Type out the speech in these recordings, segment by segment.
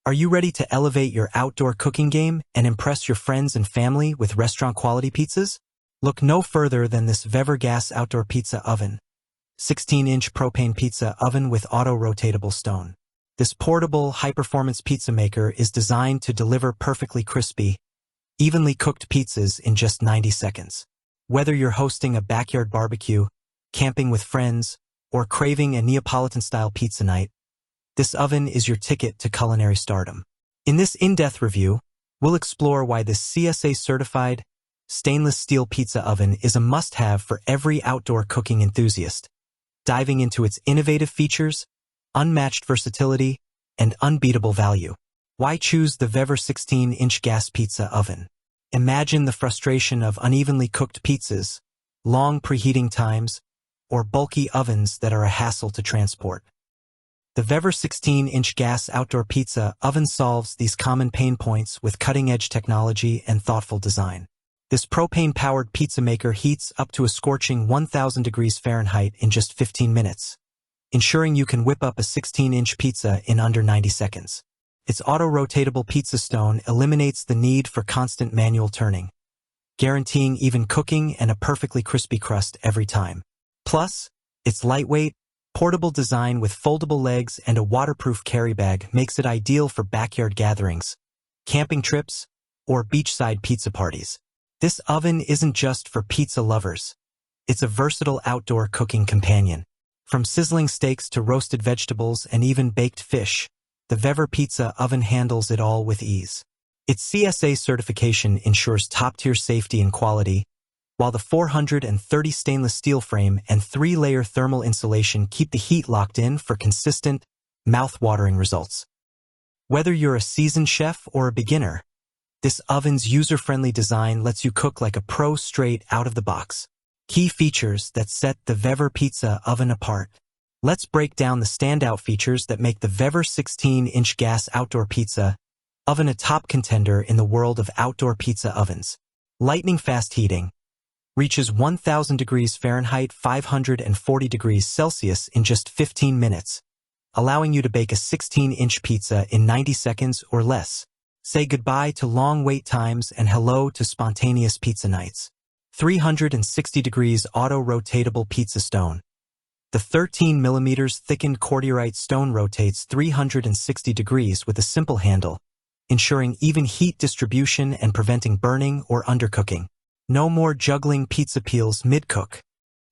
Are you ready to elevate your outdoor cooking game and impress your friends and family with restaurant-quality pizzas? Look no further than this Vevor gas outdoor pizza oven. 16-inch propane pizza oven with auto-rotatable stone. This portable, high-performance pizza maker is designed to deliver perfectly crispy, evenly cooked pizzas in just 90 seconds. Whether you're hosting a backyard barbecue, camping with friends, or craving a Neapolitan-style pizza night, this oven is your ticket to culinary stardom. In this in-depth review, we'll explore why this CSA-certified stainless steel pizza oven is a must-have for every outdoor cooking enthusiast, diving into its innovative features, unmatched versatility, and unbeatable value. Why choose the Vevor 16-inch gas pizza oven? Imagine the frustration of unevenly cooked pizzas, long preheating times, or bulky ovens that are a hassle to transport. The Vevor 16-inch gas outdoor pizza oven solves these common pain points with cutting-edge technology and thoughtful design. This propane-powered pizza maker heats up to a scorching 1,000 degrees Fahrenheit in just 15 minutes, ensuring you can whip up a 16-inch pizza in under 90 seconds. Its auto-rotatable pizza stone eliminates the need for constant manual turning, guaranteeing even cooking and a perfectly crispy crust every time. Plus, its lightweight, portable design with foldable legs and a waterproof carry bag makes it ideal for backyard gatherings, camping trips, or beachside pizza parties. This oven isn't just for pizza lovers. It's a versatile outdoor cooking companion. From sizzling steaks to roasted vegetables and even baked fish, the Vevor pizza oven handles it all with ease. Its CSA certification ensures top-tier safety and quality, while the 430 stainless steel frame and 3-layer thermal insulation keep the heat locked in for consistent, mouth-watering results. Whether you're a seasoned chef or a beginner, this oven's user-friendly design lets you cook like a pro straight out of the box. Key features that set the Vevor pizza oven apart. Let's break down the standout features that make the Vevor 16-inch gas outdoor pizza oven a top contender in the world of outdoor pizza ovens. Lightning-fast heating. Reaches 1,000 degrees Fahrenheit, 540 degrees Celsius in just 15 minutes, allowing you to bake a 16-inch pizza in 90 seconds or less. Say goodbye to long wait times and hello to spontaneous pizza nights. 360 degrees auto-rotatable pizza stone. The 13 millimeters thickened cordierite stone rotates 360 degrees with a simple handle, ensuring even heat distribution and preventing burning or undercooking. No more juggling pizza peels mid-cook.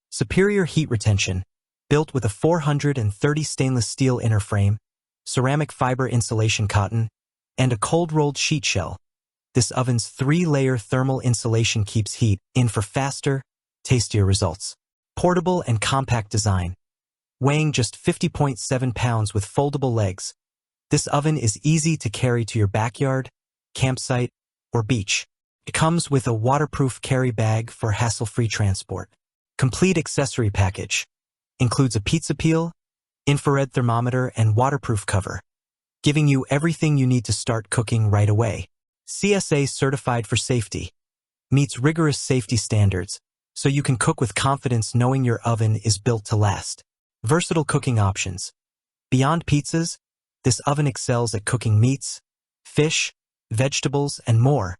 Superior heat retention, built with a 430 stainless steel inner frame, ceramic fiber insulation cotton, and a cold-rolled sheet shell. This oven's 3-layer thermal insulation keeps heat in for faster, tastier results. Portable and compact design. Weighing just 50.7 pounds with foldable legs, this oven is easy to carry to your backyard, campsite, or beach. It comes with a waterproof carry bag for hassle-free transport. Complete accessory package. Includes a pizza peel, infrared thermometer, and waterproof cover, giving you everything you need to start cooking right away. CSA certified for safety. Meets rigorous safety standards, so you can cook with confidence knowing your oven is built to last. Versatile cooking options. Beyond pizzas, this oven excels at cooking meats, fish, vegetables, and more,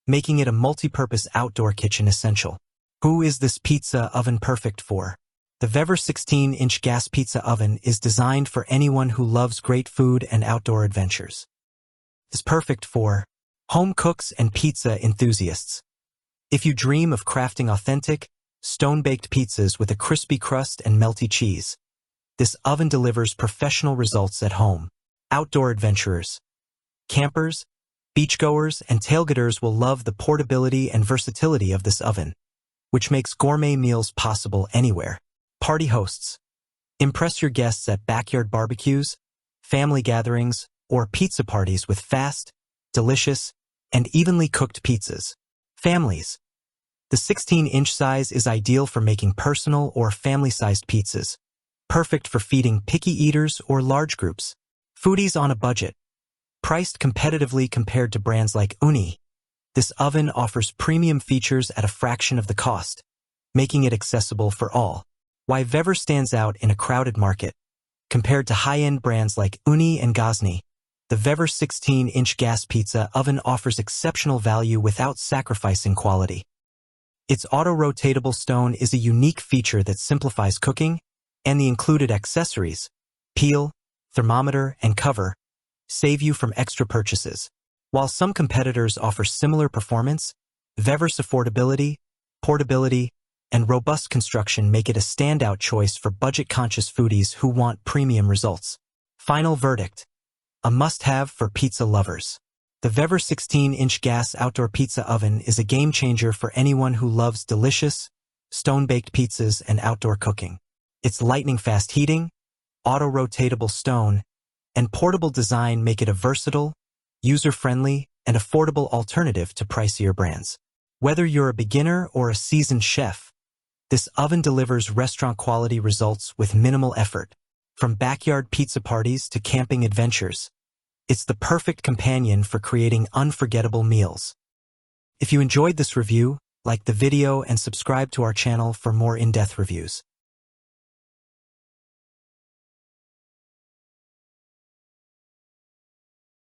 making it a multi-purpose outdoor kitchen essential. Who is this pizza oven perfect for? The Vevor 16-inch gas pizza oven is designed for anyone who loves great food and outdoor adventures. It's perfect for home cooks and pizza enthusiasts. If you dream of crafting authentic, stone-baked pizzas with a crispy crust and melty cheese, this oven delivers professional results at home. Outdoor adventurers, campers, beachgoers, and tailgaters will love the portability and versatility of this oven, which makes gourmet meals possible anywhere. Party hosts. Impress your guests at backyard barbecues, family gatherings, or pizza parties with fast, delicious, and evenly cooked pizzas. Families. The 16-inch size is ideal for making personal or family-sized pizzas, perfect for feeding picky eaters or large groups. Foodies on a budget. Priced competitively compared to brands like Uni, this oven offers premium features at a fraction of the cost, making it accessible for all. Why Vevor stands out in a crowded market. Compared to high-end brands like Uni and Ghazni, The Vevor 16-inch gas pizza oven offers exceptional value without sacrificing quality. Its auto-rotatable stone is a unique feature that simplifies cooking, and the included accessories, peel, thermometer, and cover, save you from extra purchases. While some competitors offer similar performance, Vevor's affordability, portability, and robust construction make it a standout choice for budget-conscious foodies who want premium results. Final verdict: a must-have for pizza lovers. The Vevor 16-inch gas outdoor pizza oven is a game-changer for anyone who loves delicious, stone-baked pizzas and outdoor cooking. Its lightning-fast heating, auto-rotatable stone, and portable design make it a versatile, user-friendly, and affordable alternative to pricier brands. Whether you're a beginner or a seasoned chef, this oven delivers restaurant-quality results with minimal effort. From backyard pizza parties to camping adventures, it's the perfect companion for creating unforgettable meals. If you enjoyed this review, like the video and subscribe to our channel for more in-depth reviews.